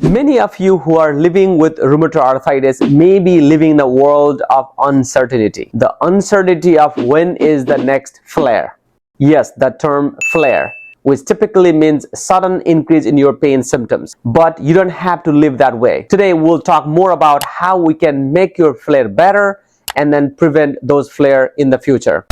Many of you who are living with rheumatoid arthritis may be living in a world of uncertainty. The uncertainty of when is the next flare. Yes, the term flare, which typically means sudden increase in your pain symptoms. But you don't have to live that way. Today we'll talk more about how we can make your flare better and then prevent those flares in the future.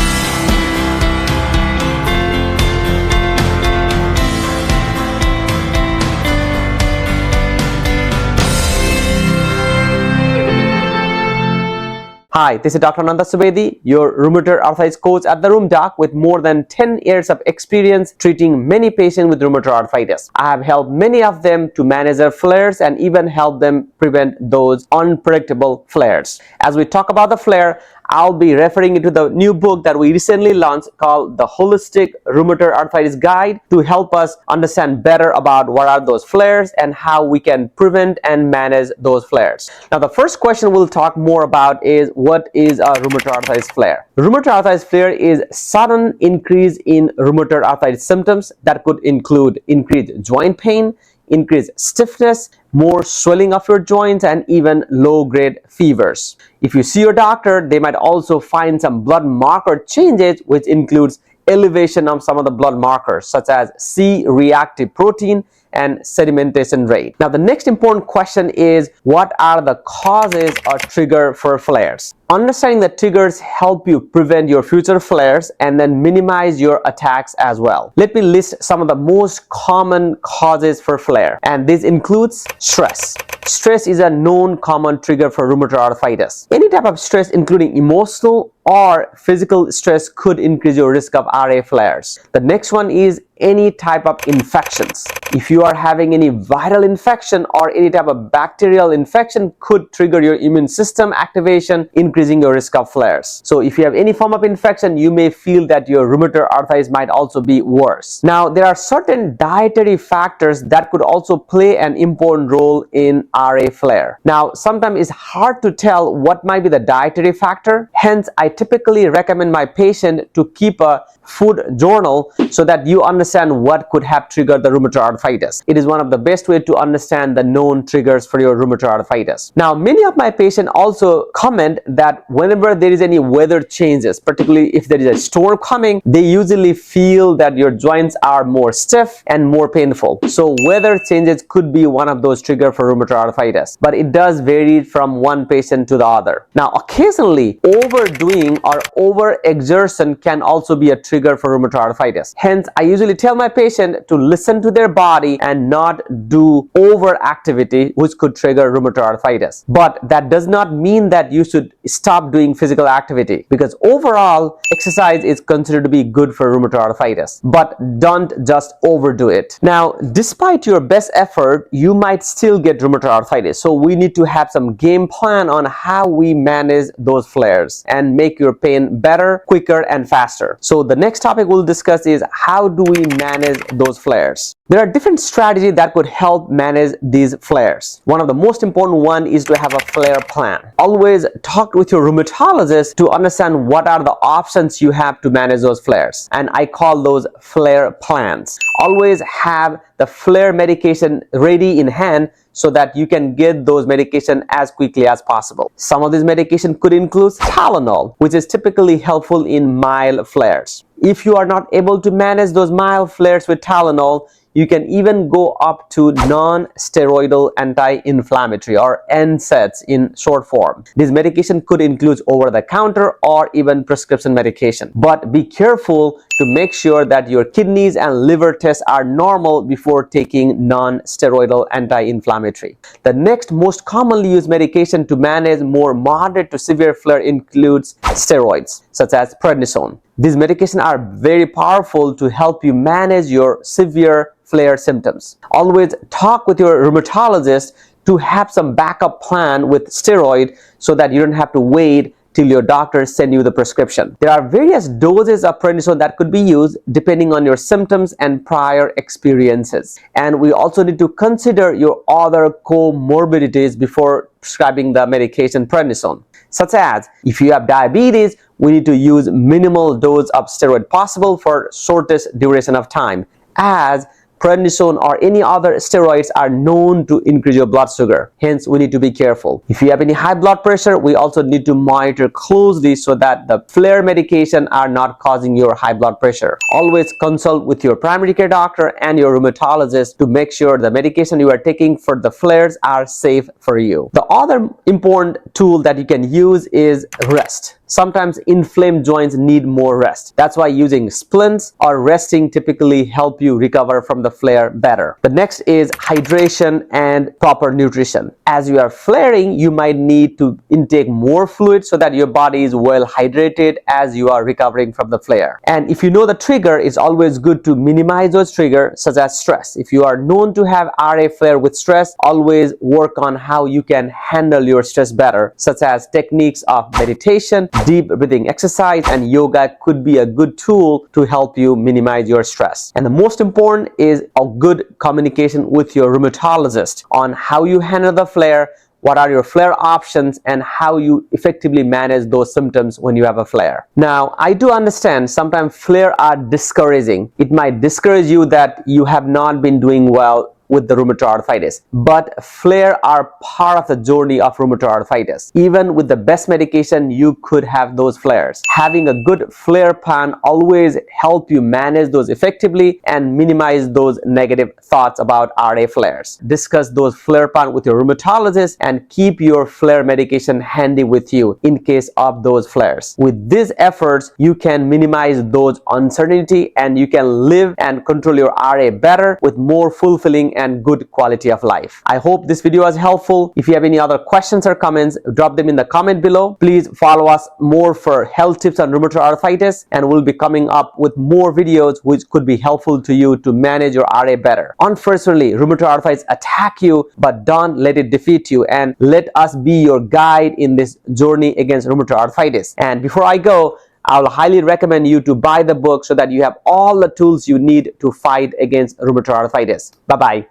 Hi, this is Dr. Ananta Subedi, your rheumatoid arthritis coach at the Room Doc with more than 10 years of experience treating many patients with rheumatoid arthritis. I have helped many of them to manage their flares and even help them prevent those unpredictable flares. As we talk about the flare, I'll be referring to the new book that we recently launched called The Holistic Rheumatoid Arthritis Guide to help us understand better about what are those flares and how we can prevent and manage those flares. Now, the first question we'll talk more about is what is a rheumatoid arthritis flare? Rheumatoid arthritis flare is sudden increase in rheumatoid arthritis symptoms that could include increased joint pain, increased stiffness, more swelling of your joints, and even low-grade fevers. If you see your doctor, they might also find some blood marker changes, which includes elevation of some of the blood markers such as C-reactive protein and sedimentation rate. Now, the next important question is what are the causes or trigger for flares? Understanding the triggers help you prevent your future flares and then minimize your attacks as well. Let me list some of the most common causes for flare, and this includes stress. Stress is a known common trigger for rheumatoid arthritis. Any type of stress, including emotional or physical stress, could increase your risk of RA flares. The next one is any type of infections. If you are having any viral infection or any type of bacterial infection could trigger your immune system activation, increasing your risk of flares. So if you have any form of infection, you may feel that your rheumatoid arthritis might also be worse. Now, there are certain dietary factors that could also play an important role in RA flare. Now, sometimes it's hard to tell what might be the dietary factor. Hence, I typically recommend my patient to keep a food journal so that you understand what could have triggered the rheumatoid arthritis. It is one of the best way to understand the known triggers for your rheumatoid arthritis. Now, many of my patients also comment that whenever there is any weather changes, particularly if there is a storm coming, they usually feel that your joints are more stiff and more painful. So weather changes could be one of those triggers for rheumatoid arthritis, but it does vary from one patient to the other. Now, occasionally overdoing or over-exertion can also be a trigger for rheumatoid arthritis. Hence, I usually tell my patient to listen to their body and not do overactivity, which could trigger rheumatoid arthritis. But that does not mean that you should stop doing physical activity, because overall exercise is considered to be good for rheumatoid arthritis. But don't just overdo it. Now, despite your best effort, you might still get rheumatoid arthritis. So we need to have some game plan on how we manage those flares and make your pain better, quicker, and faster. So the next topic we'll discuss is how do we manage those flares. There are different strategies that could help manage these flares. One of the most important one is to have a flare plan. Always talk with your rheumatologist to understand what are the options you have to manage those flares, and I call those flare plans. Always have the flare medication ready in hand so that you can get those medication as quickly as possible. Some of these medication could include Tylenol, which is typically helpful in mild flares. If you are not able to manage those mild flares with Tylenol, you can even go up to non-steroidal anti-inflammatory or NSAIDs in short form. This medication could include over-the-counter or even prescription medication. But be careful to make sure that your kidneys and liver tests are normal before taking non-steroidal anti-inflammatory. The next most commonly used medication to manage more moderate to severe flare includes steroids, such as prednisone. These medications are very powerful to help you manage your severe flare symptoms. Always talk with your rheumatologist to have some backup plan with steroid so that you don't have to wait till your doctor send you the prescription. There are various doses of prednisone that could be used depending on your symptoms and prior experiences. And we also need to consider your other comorbidities before prescribing the medication prednisone, such as if you have diabetes, we need to use minimal dose of steroid possible for shortest duration of time, as prednisone or any other steroids are known to increase your blood sugar. Hence, we need to be careful. If you have any high blood pressure, we also need to monitor closely so that the flare medication are not causing your high blood pressure. Always consult with your primary care doctor and your rheumatologist to make sure the medication you are taking for the flares are safe for you. The other important tool that you can use is rest. Sometimes inflamed joints need more rest. That's why using splints or resting typically help you recover from the flare better. The next is hydration and proper nutrition. As you are flaring, you might need to intake more fluid so that your body is well hydrated as you are recovering from the flare. And if you know the trigger, it's always good to minimize those triggers, such as stress. If you are known to have RA flare with stress, always work on how you can handle your stress better, such as techniques of meditation, deep breathing exercise, and yoga could be a good tool to help you minimize your stress. And the most important is a good communication with your rheumatologist on how you handle the flare, what are your flare options, and how you effectively manage those symptoms when you have a flare. Now, I do understand sometimes flare are discouraging. It might discourage you that you have not been doing well with the rheumatoid arthritis, but flare are part of the journey of rheumatoid arthritis. Even with the best medication, you could have those flares. Having a good flare plan always help you manage those effectively and minimize those negative thoughts about RA flares. Discuss those flare plan with your rheumatologist and keep your flare medication handy with you in case of those flares. With these efforts, you can minimize those uncertainty and you can live and control your RA better with more fulfilling and good quality of life. I hope this video was helpful. If you have any other questions or comments, drop them in the comment below. Please follow us more for health tips on rheumatoid arthritis, and we'll be coming up with more videos which could be helpful to you to manage your RA better. Unfortunately, rheumatoid arthritis attack you, but don't let it defeat you, and let us be your guide in this journey against rheumatoid arthritis. And before I go, I'll highly recommend you to buy the book so that you have all the tools you need to fight against rheumatoid arthritis. Bye-bye.